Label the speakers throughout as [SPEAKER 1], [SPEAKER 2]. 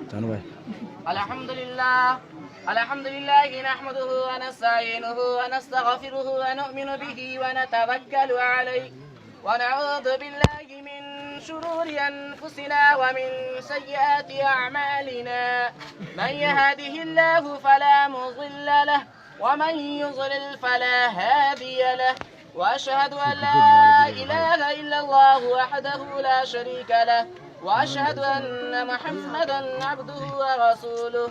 [SPEAKER 1] الحمد لله نحمده ونستعينه ونستغفره ونؤمن به ونتوكل عليه ونعوذ بالله من شرور أنفسنا ومن سيئات أعمالنا. من يهده الله فلا مضل له ومن يضلل فلا هادي له، وأشهد أن لا إله إلا الله وحده لا شريك له، وأشهد أن محمدا عبده ورسوله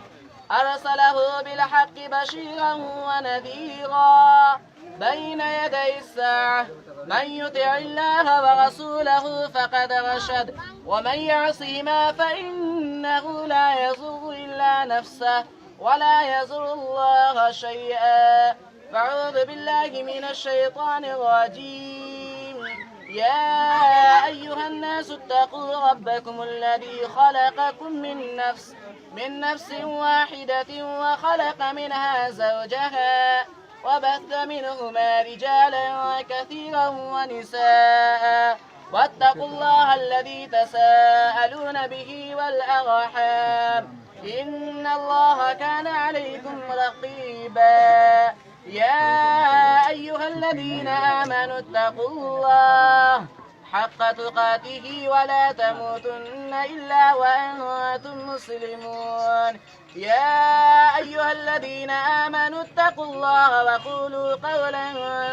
[SPEAKER 1] أرسله بالحق بشيرا ونذيرا بين يدي الساعة. من يطع الله ورسوله فقد رشد، ومن يعصهما فإنه لا يضر إلا نفسه ولا يضر الله شيئا. فأعوذ بالله من الشيطان الرجيم. يا أيها الناس اتقوا ربكم الذي خلقكم من نفس واحدة وخلق منها زوجها وبث منهما رجالا كثيرا ونساء، واتقوا الله الذي تساءلون به والأرحام إن الله كان عليكم رقيبا. يا أيها الذين آمنوا اتقوا الله حق تقاته ولا تموتن إلا وأنتم مسلمون. يا أيها الذين آمنوا اتقوا الله وقولوا قولا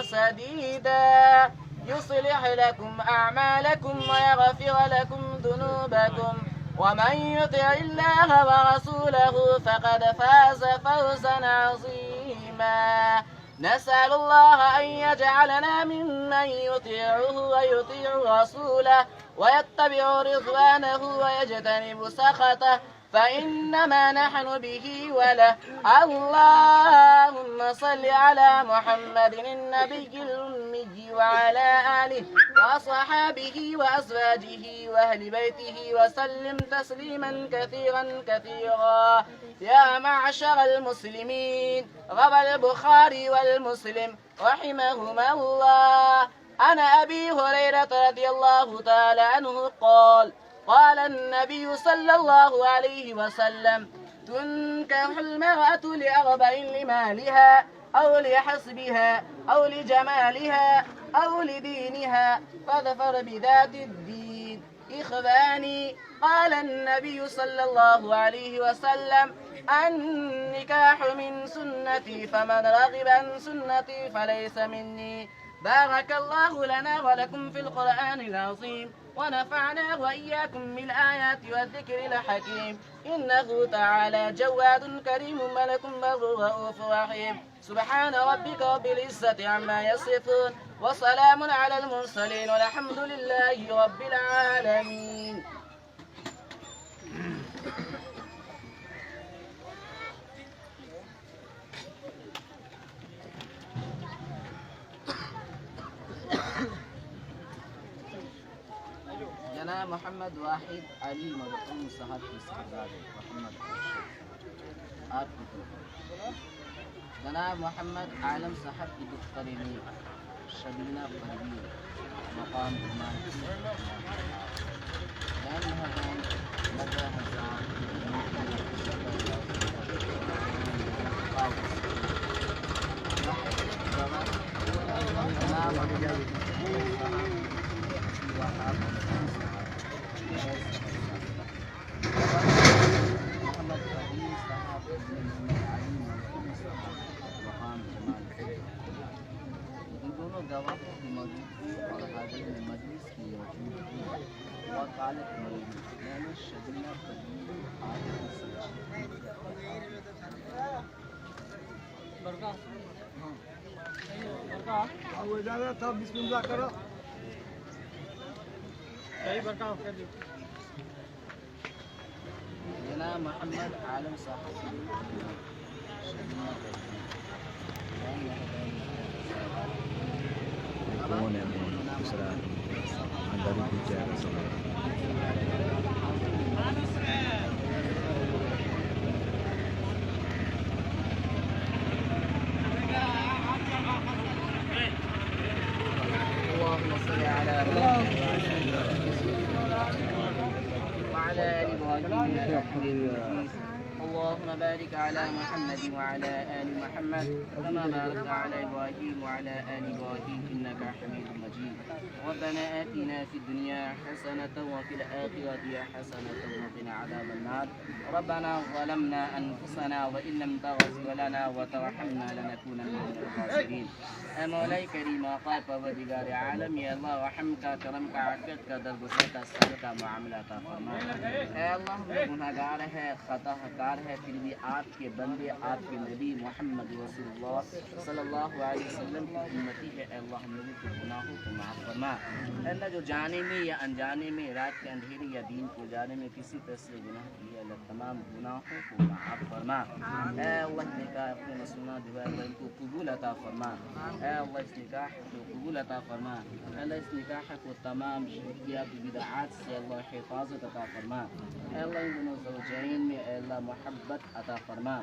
[SPEAKER 1] سديدا يصلح لكم أعمالكم ويغفر لكم ذنوبكم، ومن يطع الله ورسوله فقد فاز فوزا عظيما. نسأل الله أن يجعلنا ممن يطيعه ويطيع رسوله ويتبع رضوانه ويجتنب سخطه، فإنما نحن به وله. اللهم صل على محمد النبي الأمي وعلى آله وأصحابه وأزواجه وأهل بيته وسلم تسليما كثيرا كثيرا. يا معشر المسلمين، روى البخاري والمسلم رحمهما الله عن أبي هريرة رضي الله تعالى عنه قال: قال النبي صلى الله عليه وسلم: تنكح المرأة لأربع: لمالها أو لحسبها أو لجمالها أو لدينها، فاظفر بذات الدين. إخواني، قال النبي صلى الله عليه وسلم: النكاح من سنتي، فمن رغب عن سنتي فليس مني. بارك الله لنا ولكم في القرآن العظيم، ونفعنا وإياكم بالآيات والذكر الحكيم، إنه تعالى جواد كريم ملك بر رؤوف رحيم. سبحان ربك رب العزة عما يصفون، وسلام على المرسلين، والحمد لله رب العالمين. جناب محمد واحد علي مرحوم صاحب استعداد محمد جناب محمد عالم صاحب की दुख्तरीनी शबीना परवीन मकाम था बिस्मिल्लाह करो सही बरकाव कर दी। जनाब मोहम्मद आलम साहब وعلى آل الصالحين. اللهم بارك على محمد وعلى آل محمد كما باركت على إبراهيم وعلى آل إبراهيم إنك حميد مجيد. ربنا آتنا في الدنيا حسنة وفي الآخرة حسنة وقنا عذاب النار. ربنا ظلمنا أنفسنا وإن لم تغفر لنا وترحمنا لنكونن من الخاسرين. مولاي करीम आका परवरदिगार आलम या अल्लाह रहम का करम का आफियत का दरगुजर का सर का मामला का फरमा। ऐ अल्लाह हम गुनहगार है खताकार है फिर भी आपके बंदे आपके नबी मोहम्मद रसूलुल्लाह सल्लल्लाहु अलैहि वसल्लम की उम्मती है। ऐ अल्लाह हम लोगों के गुनाहों को माफ़ फरमा। ऐ अल्लाह जो जाने में या अनजाने में रात के अंधेरे या दिन को जाने में किसी तरह से गुनाह किया अल्लाह तमाम गुनाहों को माफ़ फरमा। ऐ अल्लाह ने कहा अपने मसूना दुआ इनको कबूल अता फरमा। अल्लाह इस निकाह को कबूल अता फरमा। अल्लाह इस निकाह को तमाम शिरकियात बिदअत से अल्लाह हिफाजत अता फरमा। अल्लाह इन दोनों ज़ौजैन में अल्लाह मोहब्बत अता फरमा।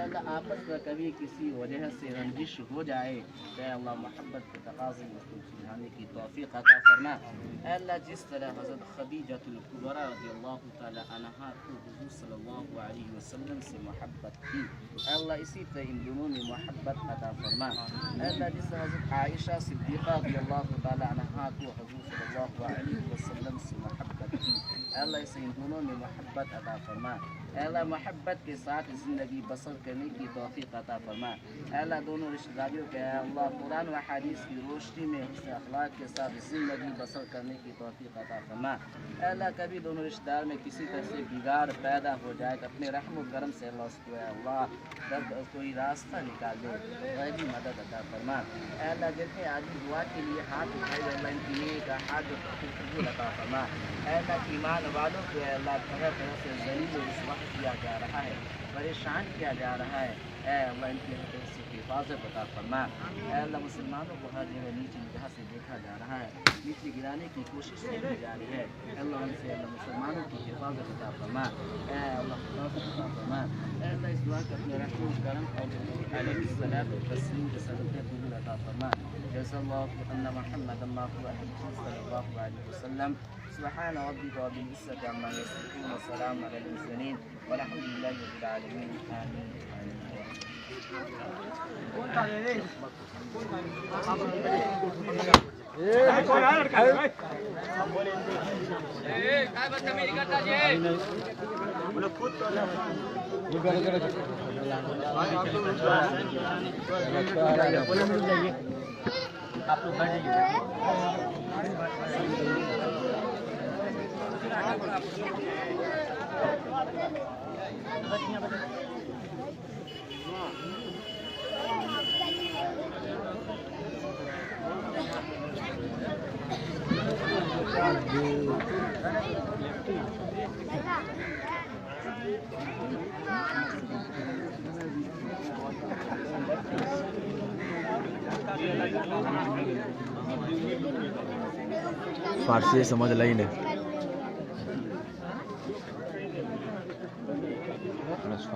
[SPEAKER 1] अल्लाह आपस में कभी किसी वजह से रंजिश हो जाए तो अल्लाह मोहब्बत के तकाज़े उसको सुलझाने की तौफ़ीक़ अता फरमा। अल्लाह जिस तरह हज़रत खदीजतुल कुबरा रज़ियल्लाहु तआला अन्हा को हुज़ूर सल्लल्लाहु अलैहि वसल्लम से मोहब्बत की अल्लाह इसी तरह इन दोनों में मोहब्बत अता फरमा। अल्लाह जिस हज़रत आयशा सिद्दीक़ा रज़ियल्लाहु तआला अन्हा को हुज़ूर सल्लल्लाहु अलैहि वसल्लम से मोहब्बत की अल्लाह इसे इन दोनों में मोहब्बत अता फरमा। अल्लाह मोहब्बत के साथ ज़िंदगी बसर करने की तौफ़ीक़ अता फरमा। अल्लाह दोनों रिश्तेदारियों के अल्लाह कुरान व हदीस की रोशनी में हुस्न अखलाक के साथ ज़िंदगी बसर करने की तौफ़ीक़ अता फरमा। अल्लाह कभी दोनों रिश्तेदार में किसी तरह से बिगाड़ पैदा हो जाए तो अपने रहम व करम से अल्लाह उसको अल्लाह कोई रास्ता निकाल दे गैबी मदद अता फरमा। अल्लाह जितने आदमी दुआ के लिए हाथ उठाए अल्लाह इनकी नेक हाथ कबूल अता फरमा। अल्लाह ईमान वालों को अल्लाह तरह तरह से ज़लील रुसवा किया जा रहा है परेशान किया जा रहा है। अल्लाह इनकी से हिफाजत अता फरमा। अल्लाह मुसलमानों को हर जगह नीचे निगाह से देखा जा रहा है नीचे गिराने की कोशिश की जा रही है। अल्लाह उनसे अल्लाह मुसलमानों की हिफाजत अता फरमा। अल्लाह हिफाजत अता फरमा। अल्लाह इस दुआ का अपने रहम करम और अलैहिस्सलाम तस्लीम के सदक़े कबूल अता फरमा। जज़ल्लाहु अन्ना मुहम्मदन सल्लल्लाहु अलैहि वसल्लम। सुब्हान रब्बिका रब्बिल इज़्ज़ति अम्मा यसिफून व सलामुन अलल मुरसलीन वल्हम्दुलिल्लाहि रब्बिल आलमीन। आमीन। आप लोग बैठ जाइए।
[SPEAKER 2] फारसी समझ लाई ने
[SPEAKER 3] Kalau